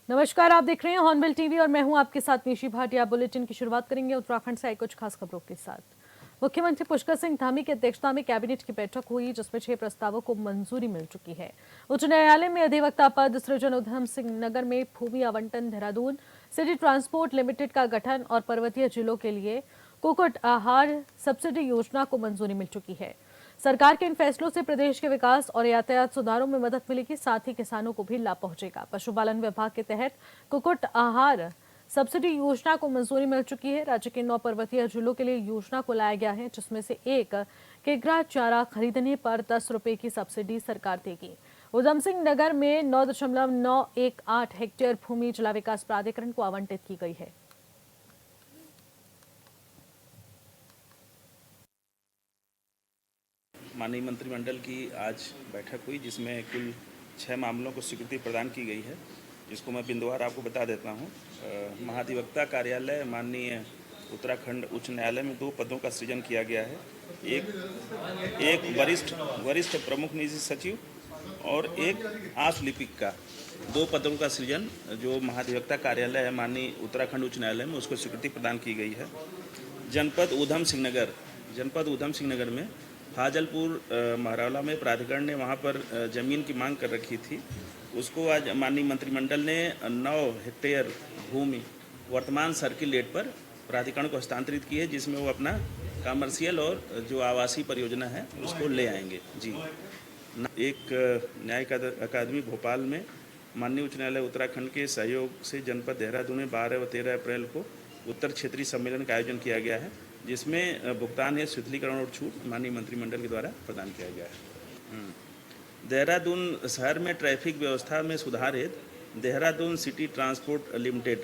नमस्कार, आप देख रहे हैं हॉर्नबिल टीवी और मैं हूं आपके साथ निशी भाटिया। बुलेटिन की शुरुआत करेंगे उत्तराखंड से आई कुछ खास खबरों के साथ। मुख्यमंत्री पुष्कर सिंह धामी की अध्यक्षता में कैबिनेट की बैठक हुई, जिसमें 6 प्रस्तावों को मंजूरी मिल चुकी है। उच्च न्यायालय में अधिवक्ता पद सृजन, उधम सिंह नगर में भूमि आवंटन, देहरादून सिटी ट्रांसपोर्ट लिमिटेड का गठन और पर्वतीय जिलों के लिए कुक्कुट आहार सब्सिडी योजना को मंजूरी मिल चुकी है। सरकार के इन फैसलों से प्रदेश के विकास और यातायात सुधारों में मदद मिलेगी, साथ ही किसानों को भी लाभ पहुंचेगा। पशुपालन विभाग के तहत कुक्कुट आहार सब्सिडी योजना को मंजूरी मिल चुकी है। राज्य के 9 पर्वतीय जिलों के लिए योजना को लाया गया है, जिसमें से 1 किग्रा चारा खरीदने पर 10 रुपए की सब्सिडी सरकार देगी। उधम सिंह नगर में 9.918 हेक्टेयर भूमि जिला विकास प्राधिकरण को आवंटित की गई है। माननीय मंत्रिमंडल की आज बैठक हुई, जिसमें कुल 6 मामलों को स्वीकृति प्रदान की गई है, जिसको मैं बिंदुवार आपको बता देता हूँ। महाधिवक्ता कार्यालय माननीय उत्तराखंड उच्च न्यायालय में 2 पदों का सृजन किया गया है। एक वरिष्ठ प्रमुख निजी सचिव और एक आस लिपिक का 2 पदों का सृजन जो महाधिवक्ता कार्यालय है माननीय उत्तराखंड उच्च न्यायालय में, उसको स्वीकृति प्रदान की गई है। जनपद ऊधम सिंह नगर में फाजलपुर महरौला में प्राधिकरण ने वहाँ पर ज़मीन की मांग कर रखी थी, उसको आज माननीय मंत्रिमंडल ने 9 हेक्टेयर भूमि वर्तमान सर्किल रेट पर प्राधिकरण को हस्तांतरित की है, जिसमें वो अपना कमर्शियल और जो आवासीय परियोजना है उसको ले आएंगे। जी, एक न्यायिक अकादमी भोपाल में माननीय उच्च न्यायालय उत्तराखंड के सहयोग से जनपद देहरादून में 12 व 13 अप्रैल को उत्तर क्षेत्रीय सम्मेलन का आयोजन किया गया है, जिसमें भुगतान है शिथिलीकरण और छूट माननीय मंत्रिमंडल के द्वारा प्रदान किया गया है। देहरादून शहर में ट्रैफिक व्यवस्था में सुधार हेतु देहरादून सिटी ट्रांसपोर्ट लिमिटेड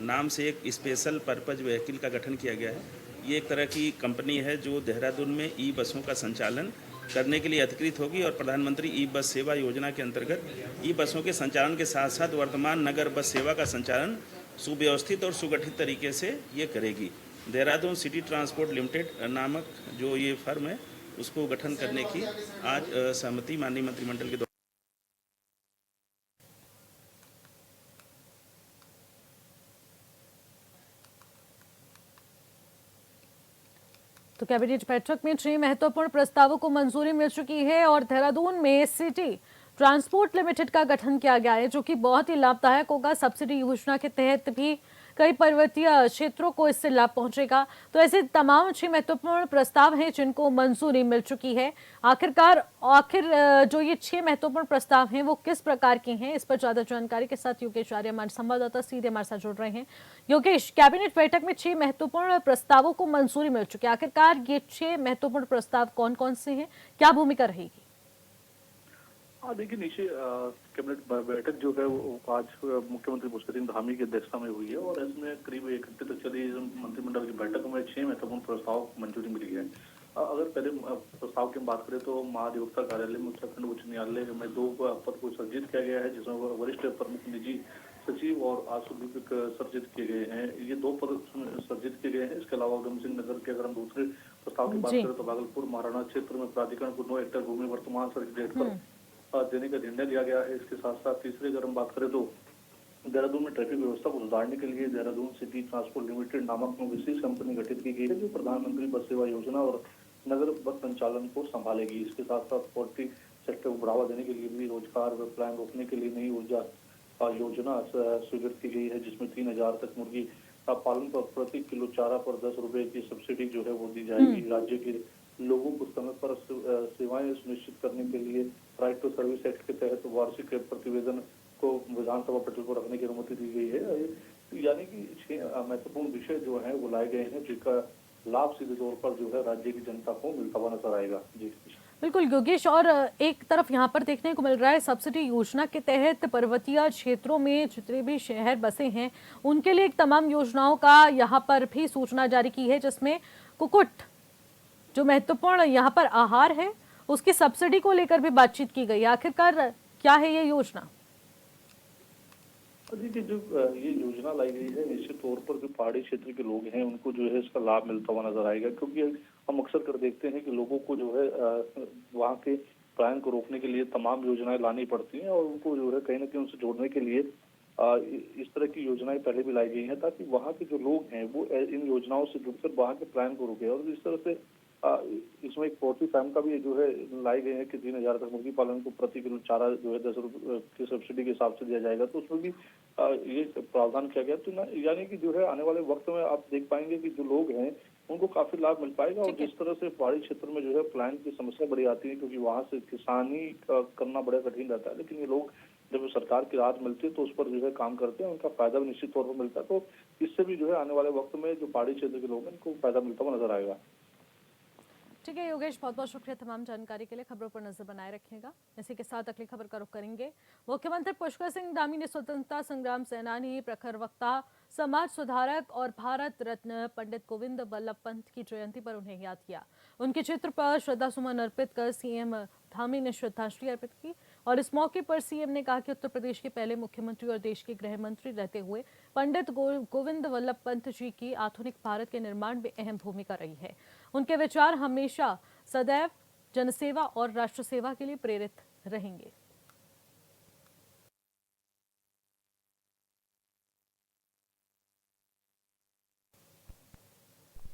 नाम से एक स्पेशल पर्पज व्हीकल का गठन किया गया है। ये एक तरह की कंपनी है जो देहरादून में ई बसों का संचालन करने के लिए अधिकृत होगी और प्रधानमंत्री ई बस सेवा योजना के अंतर्गत ई बसों के संचालन के साथ साथ वर्तमान नगर बस सेवा का संचालन सुव्यवस्थित और सुगठित तरीके से ये करेगी। देहरादून सिटी ट्रांसपोर्ट लिमिटेड नामक जो ये फर्म है, उसको गठन करने की आज सहमति माननीय मंत्रिमंडल के द्वारा। तो कैबिनेट बैठक में 6 महत्वपूर्ण प्रस्तावों को मंजूरी मिल चुकी है और देहरादून में सिटी ट्रांसपोर्ट लिमिटेड का गठन किया गया है, जो कि बहुत ही लाभदायक होगा। सब्सिडी योजना के तहत भी कई पर्वतीय क्षेत्रों को इससे लाभ पहुंचेगा। तो ऐसे तमाम 6 महत्वपूर्ण प्रस्ताव हैं जिनको मंजूरी मिल चुकी है। आखिर जो ये 6 महत्वपूर्ण प्रस्ताव हैं वो किस प्रकार के हैं, इस पर ज्यादा जानकारी के साथ योगेश आर्य हमारे संवाददाता सीधे हमारे साथ जुड़ रहे हैं। योगेश, कैबिनेट बैठक में 6 महत्वपूर्ण प्रस्तावों को मंजूरी मिल चुकी है। आखिरकार ये 6 महत्वपूर्ण प्रस्ताव कौन कौन से हैं, क्या भूमिका रहेगी? हाँ, देखिए नीचे कैबिनेट बैठक जो है वो आज मुख्यमंत्री पुष्कर सिंह धामी की अध्यक्षता में हुई है और इसमें करीब 1 घंटे तक चली मंत्रिमंडल की बैठक में 6 महत्वपूर्ण प्रस्ताव को मंजूरी मिली है। अगर पहले प्रस्ताव की बात करें तो महाधिवक्ता कार्यालय में उत्तराखंड उच्च न्यायालय में 2 पद को सर्जित किया गया है, जिसमें वरिष्ठ प्रमुख निजी सचिव और आशुलिपिक सर्जित किए गए हैं। ये 2 पद सर्जित किए गए हैं। इसके अलावा उधम सिंह नगर के अगर हम दूसरे प्रस्ताव की बात करें तो भागलपुर महाराणा क्षेत्र में प्राधिकरण को 9 हेक्टेयर भूमि वर्तमान सर्किल रेट पर देने का निर्णय लिया गया है। इसके साथ साथ तीसरे अगर हम बात करें तो देहरादून में ट्रैफिक व्यवस्था को सुधारने के लिए देहरादून सिटी ट्रांसपोर्ट लिमिटेड नामक विशेष कंपनी गठित की गई है, जो प्रधानमंत्री बस सेवा योजना और नगर बस संचालन को संभालेगी। इसके साथ साथ पोल्ट्री सेक्टर को बढ़ावा देने के लिए भी रोजगार व प्लान रोकने के लिए नई ऊर्जा योजना स्वीकृत की गई है, जिसमें 3000 तक मुर्गी पालन पर प्रति किलो चारा पर 10 रुपए की सब्सिडी जो है वो दी जाएगी। राज्य के लोगों को समय पर सेवाएं सुनिश्चित करने के लिए राइट टू सर्विस एक्ट के तहत वार्षिक प्रतिवेदन को विधानसभा पटल पर रखने की अनुमति दी गई है। यानी कि 6 महत्वपूर्ण विषय जो है वो लाए गए हैं, जिसका लाभ सीधे तौर पर जो है राज्य की जनता को मिलता हुआ नजर आएगा। जी बिल्कुल योगेश, और एक तरफ यहाँ पर देखने को मिल रहा है सब्सिडी योजना के तहत पर्वतीय क्षेत्रों में जितने भी शहर बसे हैं उनके लिए एक तमाम योजनाओं का यहाँ पर भी सूचना जारी की है, जिसमें कुक्कुट जो महत्वपूर्ण यहाँ पर आहार है उसकी सब्सिडी को लेकर भी बातचीत की गई। आखिरकार क्या है ये योजना? देखिए, जो ये योजना लाई गई है, निश्चित तौर पर जो पहाड़ी क्षेत्र के लोग हैं उनको जो है इसका लाभ मिलता हुआ नजर आएगा, क्योंकि हम अक्सर कर देखते हैं कि लोगों को जो है वहाँ के पलायन को रोकने के लिए तमाम योजनाएं लानी पड़ती हैं और उनको जो है कहीं ना कहीं उनसे जोड़ने के लिए इस तरह की योजनाएं पहले भी लाई गई हैं ताकि वहाँ के जो लोग हैं वो इन योजनाओं से जुड़कर वहाँ के प्लान को रुके। और इस तरह से इसमें एक पोल्ट्री फार्म का भी जो है लाई गई है कि 3,000 तक मुर्गी पालन को प्रति किलो चारा जो है 10 रुपये की सब्सिडी के हिसाब से दिया जाएगा। तो उसमें भी ये प्रावधान किया गया। तो यानी कि जो है आने वाले वक्त में आप देख पाएंगे कि जो लोग हैं उनको काफी लाभ मिल पाएगा। और जिस तरह से पहाड़ी क्षेत्र में जो है प्लान की समस्या बड़ी आती है क्योंकि वहाँ से किसानी करना बड़ा कठिन रहता है, लेकिन ये लोग जब सरकार की राहत मिलती है तो उस पर जो है काम करते हैं, उनका फायदा भी निश्चित तौर पर मिलता है। तो इससे भी जो है आने वाले वक्त में जो पहाड़ी क्षेत्र के लोग हैं इनको फायदा मिलता हुआ नजर आएगा। ठीक है योगेश, बहुत बहुत शुक्रिया तमाम जानकारी के लिए। खबरों पर नजर बनाए रखिएगा। इसी के साथ अगली खबर का रुख करेंगे। मुख्यमंत्री पुष्कर सिंह धामी ने स्वतंत्रता संग्राम सेनानी, प्रखर वक्ता, समाज सुधारक और भारत रत्न पंडित गोविंद बल्लभ पंत की जयंती पर उन्हें याद किया। उनके चित्र पर श्रद्धा सुमन अर्पित कर सीएम धामी ने श्रद्धांजलि अर्पित की। और इस मौके पर सीएम ने कहा कि उत्तर प्रदेश के पहले मुख्यमंत्री और देश के गृह मंत्री रहते हुए पंडित गोविंद बल्लभ पंत जी की आधुनिक भारत के निर्माण में अहम भूमिका रही है। उनके विचार हमेशा सदैव जनसेवा और राष्ट्र सेवा के लिए प्रेरित रहेंगे।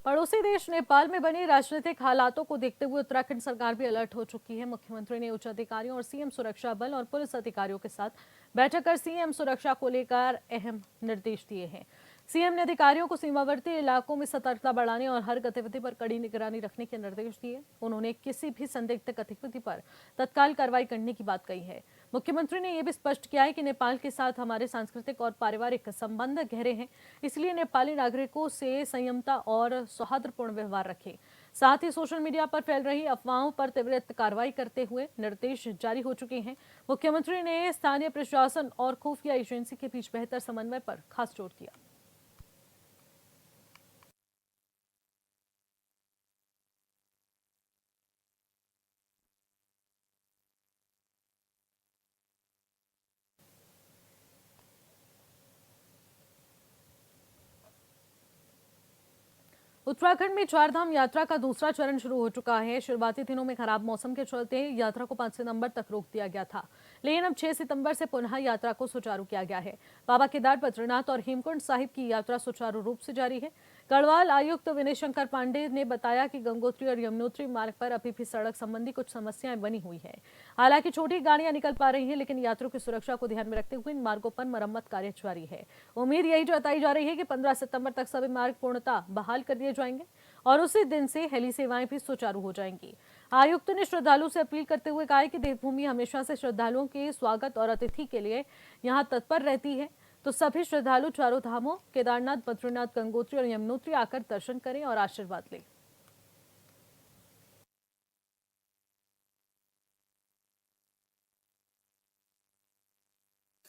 पड़ोसी देश नेपाल में बने राजनीतिक हालातों को देखते हुए उत्तराखंड सरकार भी अलर्ट हो चुकी है। मुख्यमंत्री ने उच्च अधिकारियों और सीएम सुरक्षा बल और पुलिस अधिकारियों के साथ बैठक कर सीएम सुरक्षा को लेकर अहम निर्देश दिए हैं। सीएम ने अधिकारियों को सीमावर्ती इलाकों में सतर्कता बढ़ाने और हर गतिविधि पर कड़ी निगरानी रखने के निर्देश दिए। उन्होंने किसी भी संदिग्ध गतिविधि पर तत्काल कार्रवाई करने की बात कही है। मुख्यमंत्री ने यह भी स्पष्ट किया है कि नेपाल के साथ हमारे सांस्कृतिक और पारिवारिक संबंध गहरे हैं, इसलिए नेपाली नागरिकों से संयमता और सौहार्दपूर्ण व्यवहार रखें। साथ ही सोशल मीडिया पर फैल रही अफवाहों पर त्वरित कार्रवाई करते हुए निर्देश जारी हो चुके हैं। मुख्यमंत्री ने स्थानीय प्रशासन और खुफिया एजेंसी के बीच बेहतर समन्वय पर खास जोर दिया। उत्तराखंड में चारधाम यात्रा का दूसरा चरण शुरू हो चुका है। शुरुआती दिनों में खराब मौसम के चलते यात्रा को 5 सितंबर तक रोक दिया गया था, लेकिन अब 6 सितंबर से पुनः यात्रा को सुचारू किया गया है। बाबा केदार, बद्रीनाथ और हेमकुंड साहिब की यात्रा सुचारू रूप से जारी है। गढ़वाल आयुक्त विनय शंकर पांडे ने बताया कि गंगोत्री और यमुनोत्री मार्ग पर अभी भी सड़क संबंधी कुछ समस्याएं बनी हुई है। हालांकि छोटी गाड़ियां निकल पा रही हैं, लेकिन यात्रियों की सुरक्षा को ध्यान में रखते हुए इन मार्गों पर मरम्मत कार्य जारी है। उम्मीद यही जताई जा रही है कि 15 सितंबर तक सभी मार्ग पूर्णतः बहाल कर दिए जाएंगे और उसी दिन से हेली सेवाएं भी सुचारू हो जाएंगी। आयुक्त ने श्रद्धालुओं से अपील करते हुए कहा कि देवभूमि हमेशा से श्रद्धालुओं के स्वागत और अतिथि के लिए यहां तत्पर रहती है, तो सभी श्रद्धालु चारों धामों केदारनाथ, बद्रीनाथ, गंगोत्री और यमुनोत्री आकर दर्शन करें और आशीर्वाद लें।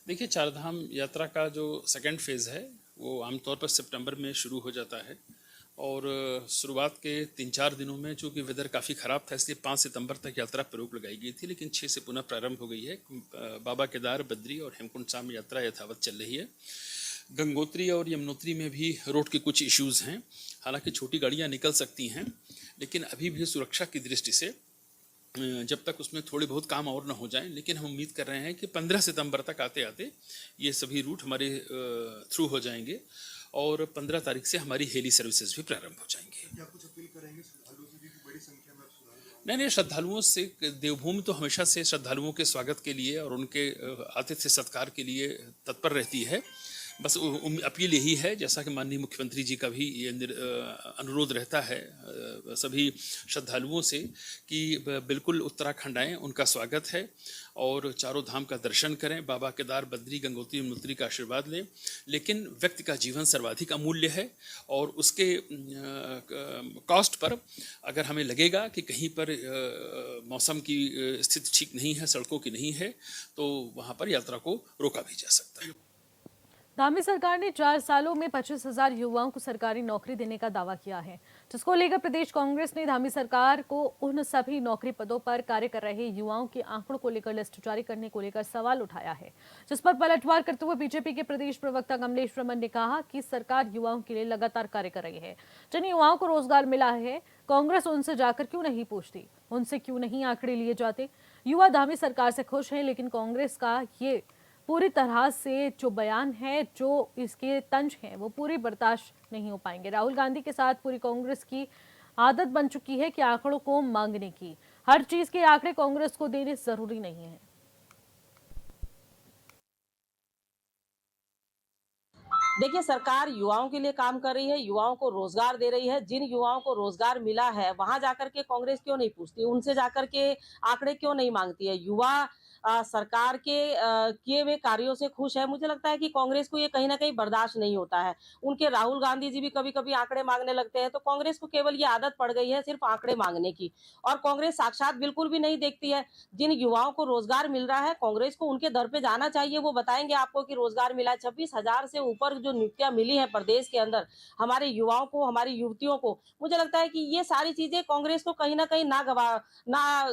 देखिए, चारधाम यात्रा का जो सेकंड फेज है वो आमतौर पर सितंबर में शुरू हो जाता है और शुरुआत के 3-4 दिनों में चूँकि वेदर काफ़ी ख़राब था इसलिए 5 सितंबर तक यात्रा पर रोक लगाई गई थी, लेकिन 6 से पुनः प्रारंभ हो गई है। बाबा केदार, बद्री और हेमकुंड साहिब यात्रा यथावत चल रही है। गंगोत्री और यमुनोत्री में भी रोड के कुछ इश्यूज़ हैं। हालांकि छोटी गाड़ियाँ निकल सकती हैं, लेकिन अभी भी सुरक्षा की दृष्टि से जब तक उसमें थोड़े बहुत काम और न हो जाएं, लेकिन हम उम्मीद कर रहे हैं कि 15 सितंबर तक आते आते ये सभी रूट हमारे थ्रू हो जाएंगे और 15 तारीख से हमारी हेली सर्विसेज भी प्रारंभ हो जाएंगी। क्या कुछ अपील करेंगे श्रद्धालुओं से भी बड़ी संख्या में नहीं, श्रद्धालुओं से, देवभूमि तो हमेशा से श्रद्धालुओं के स्वागत के लिए और उनके आतिथ्य सत्कार के लिए तत्पर रहती है। बस अपील यही है, जैसा कि माननीय मुख्यमंत्री जी का भी ये अनुरोध रहता है सभी श्रद्धालुओं से कि बिल्कुल उत्तराखंड आएँ, उनका स्वागत है और चारों धाम का दर्शन करें, बाबा केदार, बद्री, गंगोत्री, यमुनोत्री का आशीर्वाद लें। लेकिन व्यक्ति का जीवन सर्वाधिक अमूल्य है और उसके कॉस्ट पर अगर हमें लगेगा कि कहीं पर मौसम की स्थिति ठीक नहीं है, सड़कों की नहीं है, तो वहाँ पर यात्रा को रोका भी जा सकता है। धामी सरकार ने 4 सालों में 25,000 युवाओं को सरकारी नौकरी देने का दावा किया है, जिसको लेकर प्रदेश कांग्रेस ने धामी सरकार को उन सभी नौकरी पदों पर कार्य कर रहे युवाओं के आंकड़ों को लेकर लिस्ट जारी करने को लेकर सवाल उठाया है, जिस पर पलटवार करते हुए बीजेपी के प्रदेश प्रवक्ता कमलेश रमन ने कहा कि सरकार युवाओं के लिए लगातार कार्य कर रही है। जिन युवाओं को रोजगार मिला है, कांग्रेस उनसे जाकर क्यों नहीं पूछती, उनसे क्यों नहीं आंकड़े लिए जाते। युवा धामी सरकार से खुश हैं, लेकिन कांग्रेस का ये पूरी तरह से जो बयान है, जो इसके तंज हैं, वो पूरी बर्दाश्त नहीं हो पाएंगे। राहुल गांधी के साथ पूरी कांग्रेस की आदत बन चुकी है कि आंकड़ों को मांगने की। हर चीज के आंकड़े कांग्रेस को देने जरूरी नहीं है। देखिए, सरकार युवाओं के लिए काम कर रही है, युवाओं को रोजगार दे रही है। जिन युवाओं को रोजगार मिला है वहां जाकर के कांग्रेस क्यों नहीं पूछती, उनसे जाकर के आंकड़े क्यों नहीं मांगती है? युवा सरकार के किए हुए कार्यों से खुश है। मुझे लगता है कि कांग्रेस को ये कहीं ना कहीं बर्दाश्त नहीं होता है। उनके राहुल गांधी जी भी कभी कभी आंकड़े मांगने लगते हैं, तो कांग्रेस को केवल ये आदत पड़ गई है सिर्फ आंकड़े मांगने की, और कांग्रेस साक्षात बिल्कुल भी नहीं देखती है। जिन युवाओं को रोजगार मिल रहा है, कांग्रेस को उनके दर पे जाना चाहिए। वो बताएंगे आपको कि रोजगार मिला है। 26,000 से ऊपर जो नियुक्तियां मिली है प्रदेश के अंदर हमारे युवाओं को, हमारी युवतियों को, मुझे लगता है कि ये सारी चीजें कांग्रेस को कहीं ना कहीं ना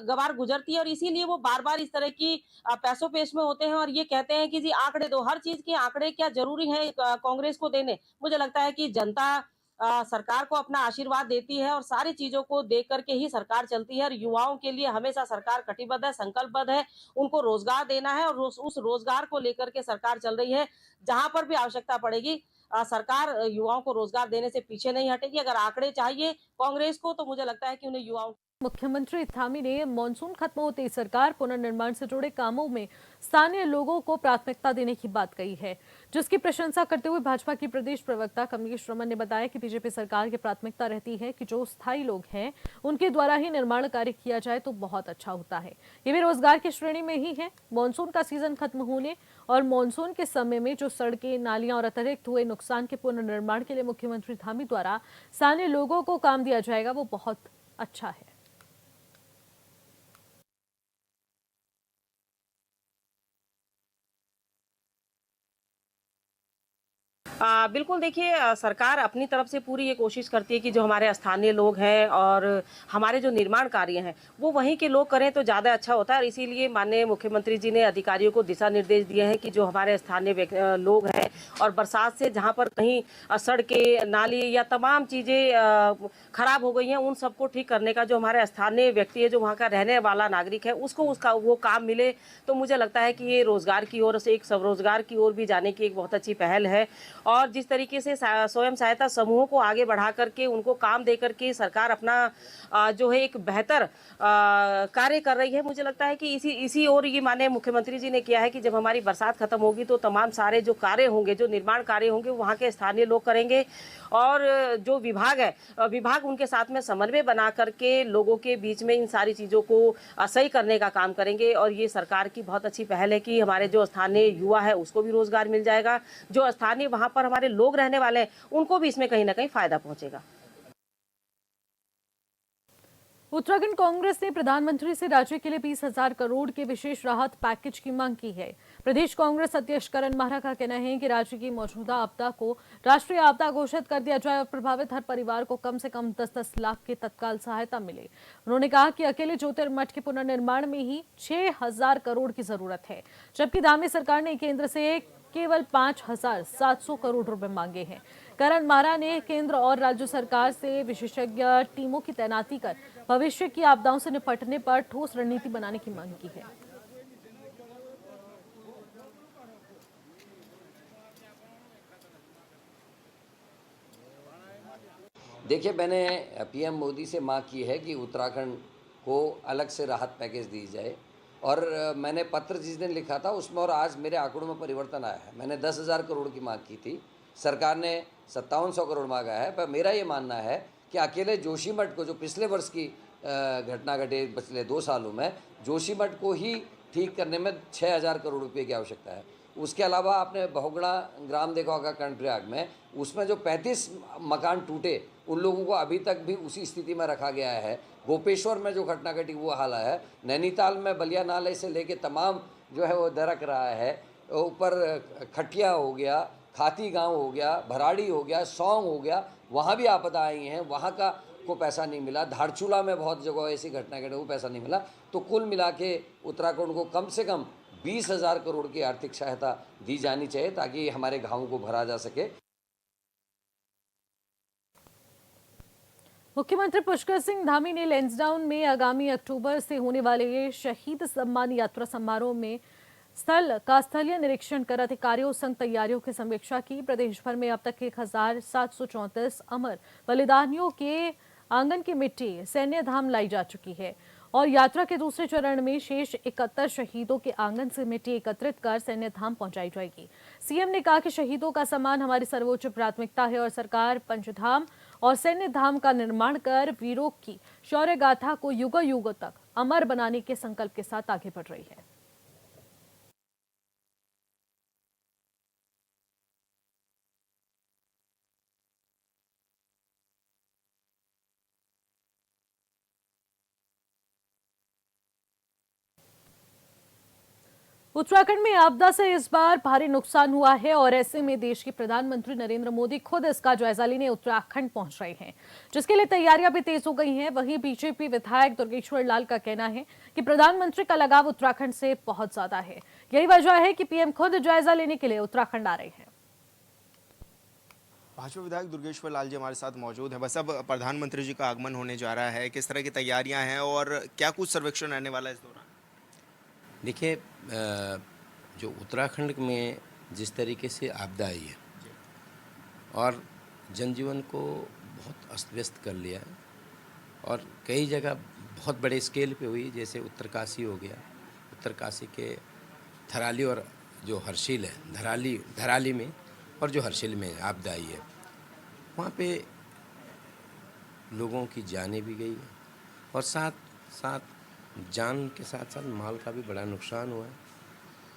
गवार गुजरती है, और इसीलिए वो बार बार इस तरह की पैसों पेश में होते हैं और ये कहते हैं कि जी आंकड़े दो। हर चीज के आंकड़े क्या जरूरी है कांग्रेस को देने? मुझे लगता है कि जनता सरकार को अपना आशीर्वाद देती है और सारी चीजों को देख करके ही सरकार चलती है, और युवाओं के लिए हमेशा सरकार कटिबद्ध है, संकल्पबद्ध है। उनको रोजगार देना है और उस रोजगार को लेकर के सरकार चल रही है। जहां पर भी आवश्यकता पड़ेगी सरकार युवाओं को रोजगार देने से पीछे नहीं हटेगी। अगर आंकड़े चाहिए कांग्रेस को, तो मुझे लगता है कि उन्हें युवाओं। मुख्यमंत्री धामी ने मानसून खत्म होते ही सरकार पुनर्निर्माण से जुड़े कामों में स्थानीय लोगों को प्राथमिकता देने की बात कही है, जिसकी प्रशंसा करते हुए भाजपा की प्रदेश प्रवक्ता कमलेश रमन ने बताया कि बीजेपी सरकार की प्राथमिकता रहती है कि जो स्थायी लोग हैं उनके द्वारा ही निर्माण कार्य किया जाए तो बहुत अच्छा होता है। ये भी रोजगार की श्रेणी में ही है। मानसून का सीजन खत्म होने और मानसून के समय में जो सड़कें, नालियां और अतिरिक्त हुए नुकसान के पुनर्निर्माण के लिए मुख्यमंत्री धामी द्वारा स्थानीय लोगों को काम दिया जाएगा, वो बहुत अच्छा है। बिल्कुल, देखिए, सरकार अपनी तरफ से पूरी ये कोशिश करती है कि जो हमारे स्थानीय लोग हैं और हमारे जो निर्माण कार्य हैं वो वहीं के लोग करें तो ज़्यादा अच्छा होता है। और इसीलिए माननीय मुख्यमंत्री जी ने अधिकारियों को दिशा निर्देश दिए हैं कि जो हमारे स्थानीय लोग हैं और बरसात से जहाँ पर कहीं सड़कें, नाली या तमाम चीज़ें खराब हो गई हैं, उन सबको ठीक करने का जो हमारे स्थानीय व्यक्ति है, जो वहाँ का रहने वाला नागरिक है, उसको उसका वो काम मिले। तो मुझे लगता है कि ये रोजगार की ओर से, एक स्वरोजगार की ओर भी जाने की एक बहुत अच्छी पहल है। और जिस तरीके से स्वयं सहायता समूहों को आगे बढ़ा करके उनको काम दे करके सरकार अपना जो है एक बेहतर कार्य कर रही है, मुझे लगता है कि इसी ओर ये माननीय मुख्यमंत्री जी ने किया है कि जब हमारी बरसात खत्म होगी तो तमाम सारे जो कार्य होंगे, जो निर्माण कार्य होंगे, वहाँ के स्थानीय लोग करेंगे। और जो विभाग है, विभाग उनके साथ में समन्वय बना करके लोगों के बीच में इन सारी चीज़ों को सही करने का काम करेंगे। और ये सरकार की बहुत अच्छी पहल है कि हमारे जो स्थानीय युवा है उसको भी रोजगार मिल जाएगा, जो स्थानीय वहाँ पर हमारे लोग रहने वाले हैं उनको भी इसमें कहीं ना कहीं फायदा पहुंचेगा। उत्तराखंड कांग्रेस ने प्रधानमंत्री से राज्य के लिए 20,000 करोड़ के विशेष राहत पैकेज की मांग की है। प्रदेश कांग्रेस अध्यक्ष करण माहरा का कहना है कि राज्य की मौजूदा आपदा को राष्ट्रीय आपदा घोषित कर दिया जाए और प्रभावित हर परिवार को कम से कम 10-10 लाख की तत्काल सहायता मिले। उन्होंने कहा कि अकेले ज्योतिर्मठ के पुनर्निर्माण में ही 6,000 करोड़ की जरूरत है, जबकि धामी सरकार ने केंद्र से केवल 5,700 करोड़ रुपए मांगे हैं। करण माहरा ने केंद्र और राज्य सरकार से विशेषज्ञ टीमों की तैनाती कर भविष्य की आपदाओं से निपटने पर ठोस रणनीति बनाने की मांग की है। देखिए, मैंने पीएम मोदी से मांग की है कि उत्तराखंड को अलग से राहत पैकेज दी जाए, और मैंने पत्र जिस दिन लिखा था उसमें और आज मेरे आंकड़ों में परिवर्तन आया है। मैंने 10,000 करोड़ की मांग की थी, सरकार ने 5700 करोड़ मांगा है। पर मेरा ये मानना है कि अकेले जोशीमठ को, जो पिछले वर्ष की घटना घटी पिछले 2 सालों में, जोशीमठ को ही ठीक करने में 6,000 करोड़ रुपये की आवश्यकता है। उसके अलावा आपने बहुगुणा ग्राम देखा होगा कर्णप्रयाग में, उसमें जो 35 मकान टूटे, उन लोगों को अभी तक भी उसी स्थिति में रखा गया है। गोपेश्वर में जो घटना घटी वो हाल है। नैनीताल में बलिया नाले से लेके तमाम जो है वो दरक रहा है। ऊपर खटिया हो गया, खाती गांव हो गया, भराड़ी हो गया, सौंग हो गया, वहाँ भी आपदा आई हैं, वहाँ का को पैसा नहीं मिला। धारचूला में बहुत जगह ऐसी घटना घटी, वो पैसा नहीं मिला। तो कुल मिला के उत्तराखंड को कम से कम 20,000 करोड़ की आर्थिक सहायता दी जानी चाहिए, ताकि हमारे गाँव को भरा जा सके। मुख्यमंत्री पुष्कर सिंह धामी ने लैंसडाउन में आगामी अक्टूबर से होने वाले शहीद सम्मान यात्रा समारोह में स्थल का स्थलीय निरीक्षण कर अधिकारियों संग तैयारियों की समीक्षा की। प्रदेश भर में अब तक 1734 अमर बलिदानियों के आंगन की मिट्टी सैन्य धाम लाई जा चुकी है और यात्रा के दूसरे चरण में शेष 71 शहीदों के आंगन से मिट्टी एकत्रित कर सैन्य धाम पहुंचाई जाएगी। सीएम ने कहा कि शहीदों का सम्मान हमारी सर्वोच्च प्राथमिकता है और सरकार पंचधाम और सैन्य धाम का निर्माण कर वीरों की शौर्य गाथा को युगों युगों तक अमर बनाने के संकल्प के साथ आगे बढ़ रही है। उत्तराखंड में आपदा से इस बार भारी नुकसान हुआ है और ऐसे में देश के प्रधानमंत्री नरेंद्र मोदी खुद इसका जायजा लेने उत्तराखंड पहुंच रहे हैं, जिसके लिए तैयारियां भी तेज हो गई हैं। वहीं बीजेपी विधायक दुर्गेश्वर लाल का कहना है कि प्रधानमंत्री का लगाव उत्तराखंड से बहुत ज्यादा है। यही वजह है कि पीएम खुद जायजा लेने के लिए उत्तराखंड आ रहे हैं। भाजपा विधायक दुर्गेश्वर लाल जी हमारे साथ मौजूद हैं। बस अब प्रधानमंत्री जी का आगमन होने जा रहा है, किस तरह की तैयारियां हैं और क्या कुछ सर्वेक्षण रहने वाला है इस दौरान? देखिए, जो उत्तराखंड में जिस तरीके से आपदा आई है और जनजीवन को बहुत अस्त व्यस्त कर लिया है और कई जगह बहुत बड़े स्केल पे हुई, जैसे उत्तरकाशी हो गया। उत्तरकाशी के थराली और जो हर्षिल है, धराली में और जो हर्षिल में आपदा आई है, वहाँ पे लोगों की जानें भी गई है और साथ साथ जान के साथ साथ माल का भी बड़ा नुकसान हुआ है।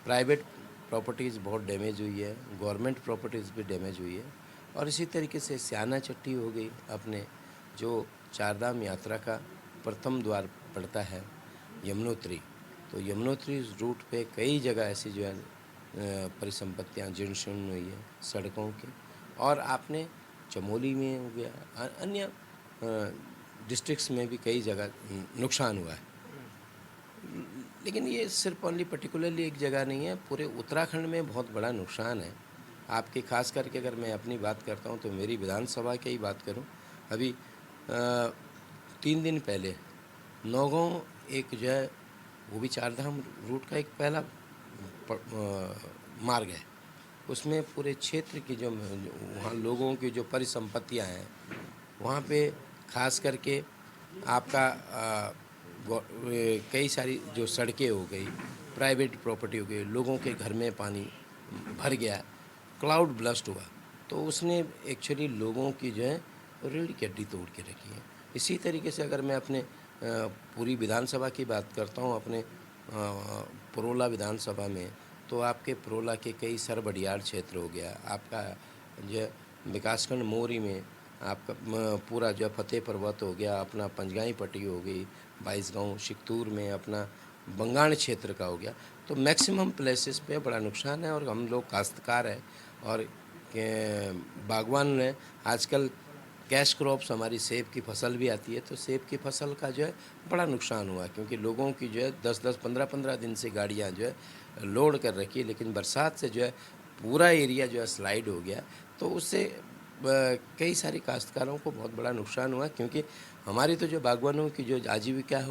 प्राइवेट प्रॉपर्टीज़ बहुत डैमेज हुई है, गवर्नमेंट प्रॉपर्टीज़ भी डैमेज हुई है और इसी तरीके से स्याना चट्टी हो गई। अपने जो चारधाम यात्रा का प्रथम द्वार पड़ता है यमुनोत्री, तो यमुनोत्री रूट पे कई जगह ऐसी जो है परिसंपत्तियाँ जीर्ण शीर्ण हुई है सड़कों की, और आपने चमोली में हो गया, अन्य डिस्ट्रिक्ट्स में भी कई जगह नुकसान हुआ है। लेकिन ये सिर्फ ओनली पर्टिकुलरली एक जगह नहीं है, पूरे उत्तराखंड में बहुत बड़ा नुकसान है। आपकी खास करके अगर मैं अपनी बात करता हूँ तो मेरी विधानसभा की ही बात करूँ, अभी 3 दिन पहले नौगांव एक जो है वो भी चारधाम रूट का एक पहला मार्ग है, उसमें पूरे क्षेत्र की जो वहाँ लोगों की जो परिसंपत्तियाँ हैं वहाँ पे खास करके आपका कई सारी जो सड़कें हो गई, प्राइवेट प्रॉपर्टी हो गई, लोगों के घर में पानी भर गया, क्लाउड ब्लास्ट हुआ, तो उसने एक्चुअली लोगों की जो है रीढ़ की हड्डी तोड़ के रखी है। इसी तरीके से अगर मैं अपने पूरी विधानसभा की बात करता हूँ, अपने परोला विधानसभा में, तो आपके परोला के कई सरबडियाड़ क्षेत्र हो गया, आपका जो विकासखंड मोरी में आपका पूरा जो फतेह पर्वत हो गया, अपना पंजगाई पट्टी हो गई, 22 गाँव शिकतूर में अपना बंगाण क्षेत्र का हो गया, तो मैक्सिमम प्लेसेस पे बड़ा नुकसान है। और हम लोग काश्तकार हैं और बागवान हैं, आजकल कैश क्रॉप्स हमारी सेब की फसल भी आती है, तो सेब की फसल का जो है बड़ा नुकसान हुआ, क्योंकि लोगों की जो है 10-10, 15-15 दिन से गाड़ियाँ जो है लोड कर रखी है, लेकिन बरसात से जो है पूरा एरिया जो है स्लाइड हो गया, तो उससे कई सारी काश्तकारों को बहुत बड़ा नुकसान हुआ, क्योंकि हमारी तो जो बागवानों की जो आजीविका है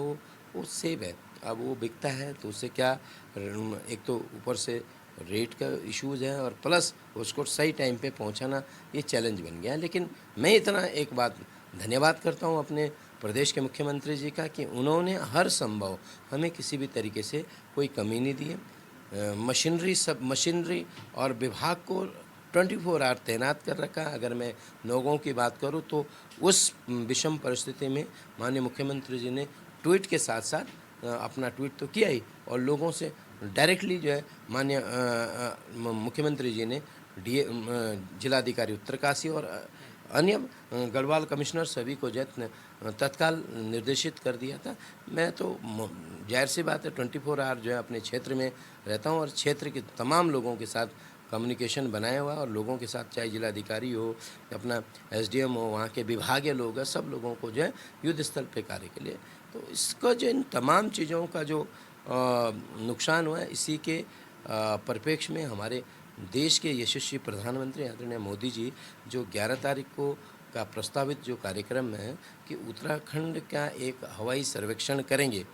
वो सेब है। अब वो बिकता है तो उससे क्या, एक तो ऊपर से रेट का इश्यूज़ है और प्लस उसको सही टाइम पे पहुंचाना ये चैलेंज बन गया है। लेकिन मैं इतना एक बात धन्यवाद करता हूं अपने प्रदेश के मुख्यमंत्री जी का कि उन्होंने हर संभव हमें किसी भी तरीके से कोई कमी नहीं दी है। मशीनरी और विभाग को 24 आवर तैनात कर रखा। अगर मैं लोगों की बात करूं तो उस विषम परिस्थिति में माननीय मुख्यमंत्री जी ने ट्वीट के साथ साथ अपना ट्वीट तो किया ही, और लोगों से डायरेक्टली जो है माननीय मुख्यमंत्री जी ने जिलाधिकारी उत्तरकाशी और अन्य गढ़वाल कमिश्नर सभी को जो है तत्काल निर्देशित कर दिया था। मैं तो जाहिर सी बात है 24 आवर जो है अपने क्षेत्र में रहता हूं और क्षेत्र के तमाम लोगों के साथ कम्युनिकेशन बनाया हुआ, और लोगों के साथ चाहे जिलाधिकारी हो, अपना एसडीएम हो, वहाँ के विभागीय लोग हैं, सब लोगों को जो है युद्ध स्तर पे कार्य के लिए, तो इसका जो इन तमाम चीज़ों का जो नुकसान हुआ है, इसी के परिप्रेक्ष्य में हमारे देश के यशस्वी प्रधानमंत्री आदरणीय मोदी जी जो 11 तारीख को का प्रस्तावित जो कार्यक्रम है कि उत्तराखंड का एक हवाई सर्वेक्षण करेंगे,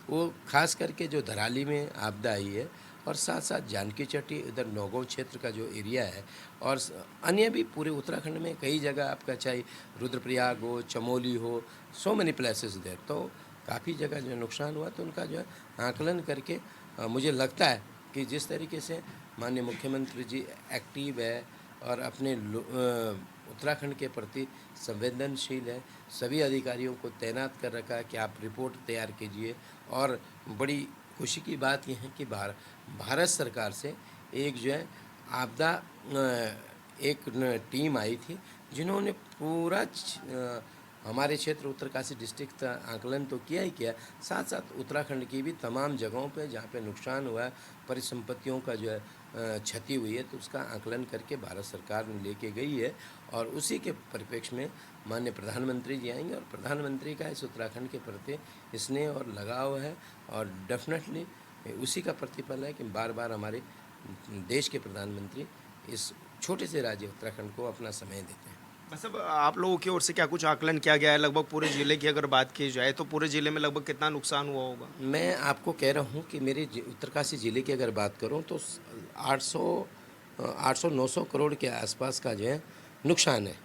वो खास करके जो धराली में आपदा आई है और साथ साथ जानकी चट्टी इधर नौगांव क्षेत्र का जो एरिया है और अन्य भी पूरे उत्तराखंड में कई जगह आपका चाहे रुद्रप्रयाग हो, चमोली हो, सो मेनी प्लेसेस देर, तो काफ़ी जगह जो नुकसान हुआ तो उनका जो है आकलन करके मुझे लगता है कि जिस तरीके से माननीय मुख्यमंत्री जी एक्टिव है और अपने उत्तराखंड के प्रति संवेदनशील है, सभी अधिकारियों को तैनात कर रखा है कि आप रिपोर्ट तैयार कीजिए। और बड़ी खुशी की बात यह है कि भारत सरकार से एक जो है आपदा एक टीम आई थी जिन्होंने पूरा हमारे क्षेत्र उत्तरकाशी डिस्ट्रिक्ट का आकलन तो किया ही किया, साथ साथ उत्तराखंड की भी तमाम जगहों पे जहाँ पे नुकसान हुआ है, परिसंपत्तियों का जो है क्षति हुई है, तो उसका आकलन करके भारत सरकार ने लेके गई है। और उसी के परिप्रेक्ष्य में माननीय प्रधानमंत्री जी आएंगे और प्रधानमंत्री का इस उत्तराखंड के प्रति स्नेह और लगाव है और डेफिनेटली उसी का प्रतिफल है कि बार बार हमारे देश के प्रधानमंत्री इस छोटे से राज्य उत्तराखंड को अपना समय देते हैं। बस अब आप लोगों की ओर से क्या कुछ आकलन किया गया है? लगभग पूरे ज़िले की अगर बात की जाए तो पूरे ज़िले में लगभग कितना नुकसान हुआ होगा? मैं आपको कह रहा हूँ कि मेरे उत्तरकाशी ज़िले की अगर बात करूँ तो 800-900 करोड़ के आसपास का जो है नुकसान है।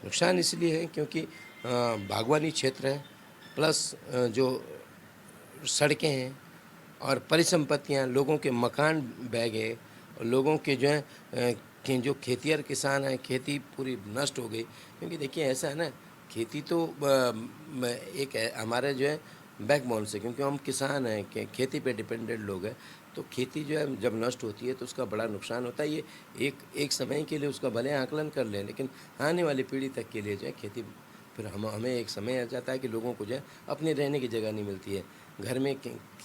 नुकसान इसलिए है क्योंकि बागवानी क्षेत्र है, प्लस जो सड़कें हैं और परिसंपत्तियाँ, लोगों के मकान बह गए और लोगों के जो है कि जो खेतिहर किसान हैं, खेती पूरी नष्ट हो गई। क्योंकि देखिए ऐसा है ना, खेती तो एक है हमारे जो है बैकबोन से, क्योंकि हम किसान हैं, खेती पे डिपेंडेंट लोग हैं, तो खेती जो है जब नष्ट होती है तो उसका बड़ा नुकसान होता है। ये एक समय के लिए उसका भले आकलन कर लें, लेकिन आने वाली पीढ़ी तक के लिए जो है खेती फिर हमें एक समय आ जाता है कि लोगों को जो है अपने रहने की जगह नहीं मिलती है, घर में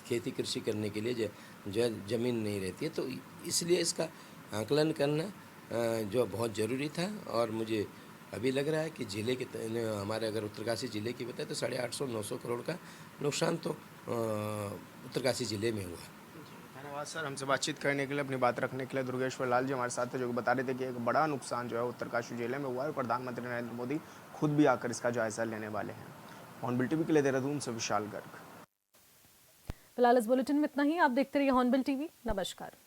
खेती कृषि करने के लिए जो है ज़मीन नहीं रहती है। तो इसलिए इसका आकलन करना जो बहुत ज़रूरी था। और मुझे अभी लग रहा है कि ज़िले के हमारे अगर उत्तरकाशी ज़िले की बताए तो 850-900 करोड़ का नुकसान तो उत्तरकाशी ज़िले में हुआ। धन्यवाद सर, हमसे बातचीत करने के लिए, अपनी बात रखने के लिए। दुर्गेश्वर लाल जी हमारे साथ थे, जो कि बता रहे थे कि एक बड़ा नुकसान जो है उत्तरकाशी जिले में हुआ है और प्रधानमंत्री नरेंद्र मोदी खुद भी आकर इसका जायजा लेने वाले हैं। हॉर्नबिल टीवी के लिए देहरादून से विशाल गर्ग। फिलहाल इस बुलेटिन में इतना ही। आप देखते रहिए हॉर्नबिल टीवी। नमस्कार।